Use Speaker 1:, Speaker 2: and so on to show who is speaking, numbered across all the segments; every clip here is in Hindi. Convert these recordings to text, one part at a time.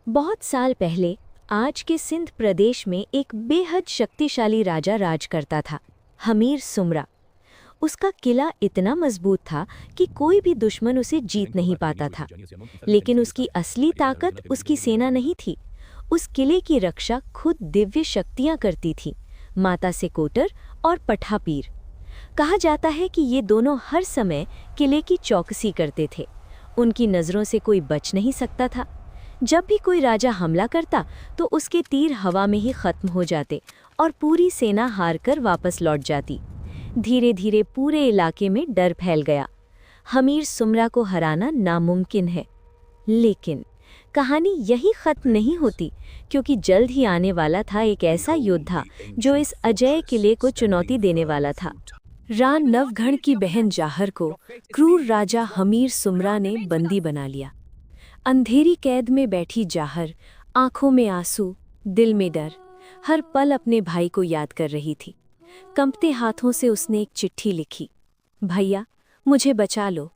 Speaker 1: बहुत साल पहले आज के सिंध प्रदेश में एक बेहद शक्तिशाली राजा राज करता था, हमीर सुमरा। उसका किला इतना मजबूत था कि कोई भी दुश्मन उसे जीत नहीं पाता था। लेकिन उसकी असली ताकत उसकी सेना नहीं थी। उस किले की रक्षा खुद दिव्य शक्तियां करती थी, माता सिकोटर और पठापीर। कहा जाता है कि ये दोनों हर समय किले की चौकसी करते थे। उनकी नज़रों से कोई बच नहीं सकता था। जब भी कोई राजा हमला करता तो उसके तीर हवा में ही खत्म हो जाते और पूरी सेना हारकर वापस लौट जाती। धीरे धीरे पूरे इलाके में डर फैल गया। हमीर सुमरा को हराना नामुमकिन है। लेकिन कहानी यही खत्म नहीं होती, क्योंकि जल्द ही आने वाला था एक ऐसा योद्धा जो इस अजेय किले को चुनौती देने वाला था। रान नवघण की बहन जाहर को क्रूर राजा हमीर सुमरा ने बंदी बना लिया। अंधेरी कैद में बैठी जाहर आंखों में आंसू, दिल में डर, हर पल अपने भाई को याद कर रही थी। कंपते हाथों से उसने एक चिट्ठी लिखी, भैया मुझे बचा लो।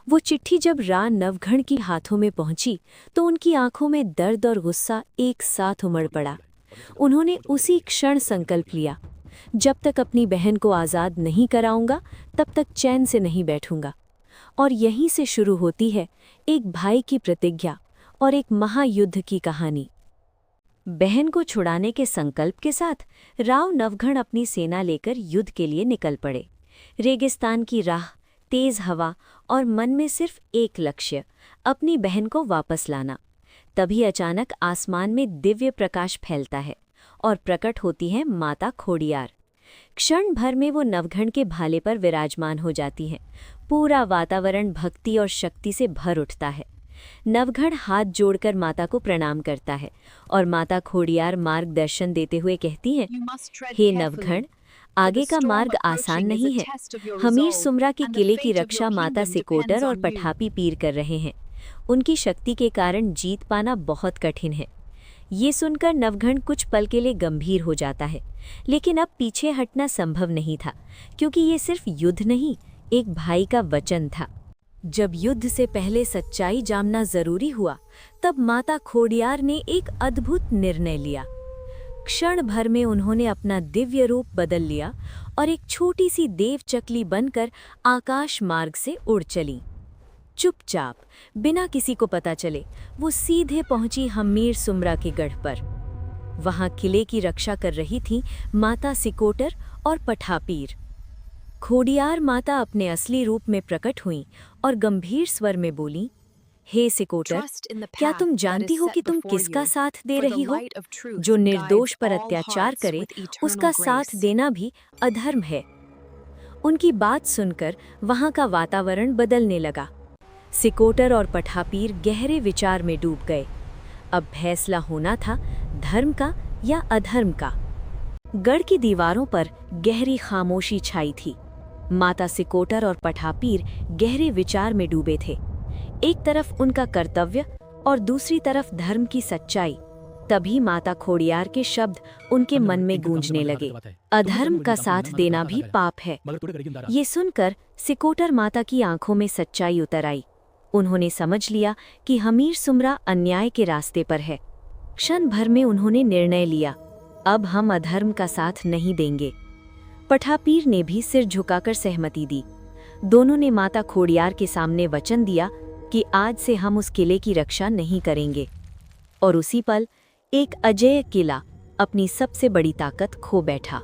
Speaker 1: वो चिट्ठी जब रान नवघण की हाथों में पहुंची तो उनकी आंखों में दर्द और गुस्सा एक साथ उमड़ पड़ा। उन्होंने उसी क्षण संकल्प लिया, जब तक अपनी बहन को आज़ाद नहीं कराऊंगा तब तक चैन से नहीं बैठूंगा। और यहीं से शुरू होती है एक भाई की प्रतिज्ञा और एक महायुद्ध की कहानी। बहन को छुड़ाने के संकल्प के साथ राव नवघण अपनी सेना लेकर युद्ध के लिए निकल पड़े। रेगिस्तान की राह, तेज हवा और मन में सिर्फ एक लक्ष्य, अपनी बहन को वापस लाना। तभी अचानक आसमान में दिव्य प्रकाश फैलता है और प्रकट होती है माता खोडियार। क्षण भर में वो नवघण के भाले पर विराजमान हो जाती हैं। पूरा वातावरण भक्ति और शक्ति से भर उठता है। नवघण हाथ जोड़कर माता को प्रणाम करता है और माता खोडियार मार्गदर्शन देते हुए कहती हैं, हे नवघण, आगे का मार्ग आसान नहीं है। हमीर सुमरा के किले की रक्षा माता सिकोटर और पठापी पीर कर रहे हैं। उनकी शक्ति के कारण जीत पाना बहुत कठिन है। ये सुनकर नवघण कुछ पल के लिए गंभीर हो जाता है, लेकिन अब पीछे हटना संभव नहीं था, क्योंकि ये सिर्फ युद्ध नहीं, एक भाई का वचन था। जब युद्ध से पहले सच्चाई जानना जरूरी हुआ, तब माता खोडियार ने एक अद्भुत निर्णय लिया। क्षण भर में उन्होंने अपना दिव्य रूप बदल लिया और एक छोटी सी देव चकली बनकर आकाश मार्ग से उड़ चली। चुपचाप, बिना किसी को पता चले, वो सीधे पहुंची हमीर सुमरा के गढ़ पर। वहां किले की रक्षा कर रही थीं माता सिकोटर और पठापीर। खोडियार माता अपने असली रूप में प्रकट हुईं और गंभीर स्वर में बोलीं, हे सिकोटर, क्या तुम जानती हो कि तुम किसका साथ दे रही हो? जो निर्दोष पर अत्याचार करे उसका साथ देना भी अधर्म है। उनकी बात सुनकर वहां का वातावरण बदलने लगा। सिकोटर और पठापीर गहरे विचार में डूब गए। अब फैसला होना था धर्म का या अधर्म का। गढ़ की दीवारों पर गहरी खामोशी छाई थी। माता सिकोटर और पठापीर गहरे विचार में डूबे थे। एक तरफ उनका कर्तव्य और दूसरी तरफ धर्म की सच्चाई। तभी माता खोडियार के शब्द उनके मन में गूंजने लगे, अधर्म का साथ देना भी पाप है। ये सुनकर सिकोटर माता की आंखों में सच्चाई उतर आई। उन्होंने समझ लिया कि हमीर सुमरा अन्याय के रास्ते पर है। क्षण भर में उन्होंने निर्णय लिया, अब हम अधर्म का साथ नहीं देंगे। पठापीर ने भी सिर झुकाकर सहमति दी। दोनों ने माता खोडियार के सामने वचन दिया कि आज से हम उस किले की रक्षा नहीं करेंगे। और उसी पल एक अजेय किला अपनी सबसे बड़ी ताकत खो बैठा।